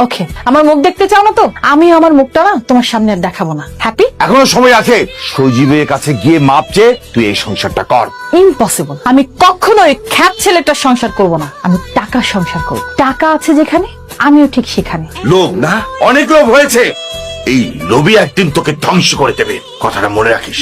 ওকে, আমার মুখ দেখতে চাও না তো? আমি আমার মুখটা না তোমার সামনে আর দেখাবো না। হ্যাপি? এখনো সময় আছে। সজীবের কাছে গিয়ে মাপ চেয়ে তুই এই সংসারটা কর। ইম্পসিবল। আমি কখনোই খ্যাত ছেলেটার সংসার করব না। আমি টাকা সংসার করব। টাকা আছে যেখানে আমিও ঠিক সেখানে। লোভ না, অনেক লোভ হয়েছে। এই লোভই একদিন তোকে ধ্বংস করে দেবে, কথাটা মনে রাখিস।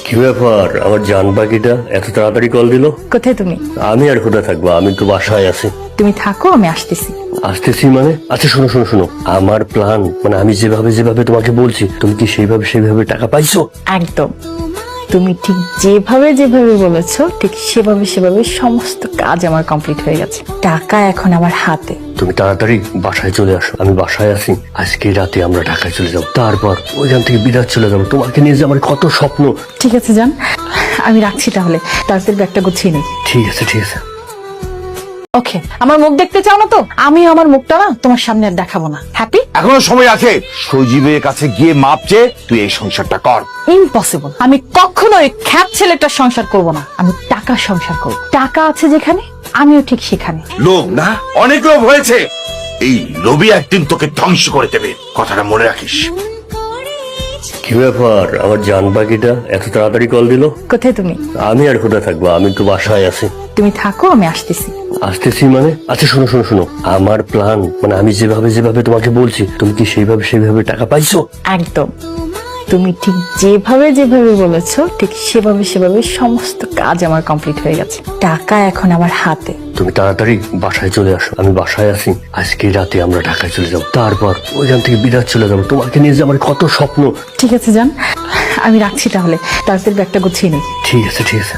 কি ব্যাপার, আমার জান পাখিটা এত তাড়াতাড়ি কল দিল? কোথায় তুমি? আমি আর কোথায় থাকবো, আমি তো বাসায় আছি। তুমি থাকো, আমি আসতেছি। আসতেছি মানে? আচ্ছা শোনো শোনো শোনো, আমার প্ল্যান মানে আমি যেভাবে যেভাবে তোমাকে বলছি, তুমি কি সেইভাবে টাকা পাইছো? একদম। তুমি ঠিক যেভাবে যেভাবে বলেছো ঠিক সেভাবে সমস্ত কাজ আমার কমপ্লিট হয়ে গেছে। টাকা এখন আমার হাতে। তুমি তাড়াতাড়ি বাসায় চলে আসো, আমি বাসায় আছি। আজকে রাতে আমরা ঢাকায় চলে যাবো, তারপর ওইখান থেকে বিরাট চলে যাবো। তোমাকে নিয়ে যে আমার কত স্বপ্ন। ঠিক আছে জান, আমি রাখছি তাহলে। তাড়াতাড়ি ব্যাগটা গুছিয়ে নিই। ঠিক আছে ঠিক আছে। ওকে, আমার মুখ দেখতে চাও না তো? আমি আমার মুখটা না তোমার সামনে আর দেখাবো না। হ্যাপি? এখনো সময় আছে। সজীবের কাছে গিয়ে মাপ চেয়ে তুই এই সংসারটা কর। ইম্পসিবল। আমি কখনোই খ্যাত ছেলেটার সংসার করব না। আমি টাকা সংসার করব। টাকা আছে যেখানে আমিও ঠিক সেখানে। লোভ না, অনেক লোভ হয়েছে। এই লোভই একদিন তোকে ধ্বংস করে দেবে, কথাটা মনে রাখিস। কি ব্যাপার, আমার জান পাখিটা এত তাড়াতাড়ি কল দিল? কোথায় তুমি? আমি আর কোথায় থাকবো, আমি তো বাসায় আছি। তুমি থাকো, আমি আসতেছি। আসতেছি মানে? আচ্ছা শোনো শোনো শোনো, আমার প্ল্যান মানে আমি যেভাবে যেভাবে তোমাকে বলছি, তুমি কি সেইভাবে টাকা পাইছো? একদম। তুমি ঠিক যেভাবে যেভাবে বলেছো ঠিক সেভাবে সমস্ত কাজ আমার কমপ্লিট হয়ে গেছে। টাকা এখন আমার হাতে। তুমি তাড়াতাড়ি বাসায় চলে আসো, আমি বাসায় আছি। আজকে রাতে আমরা ঢাকায় চলে যাবো, তারপর ওইখান থেকে বিরাট চলে যাবো। তোমাকে নিয়ে যে আমার কত স্বপ্ন। ঠিক আছে জান, আমি রাখছি তাহলে। তাড়াতাড়ি ব্যাগটা গুছিয়ে নিই। ঠিক আছে ঠিক আছে।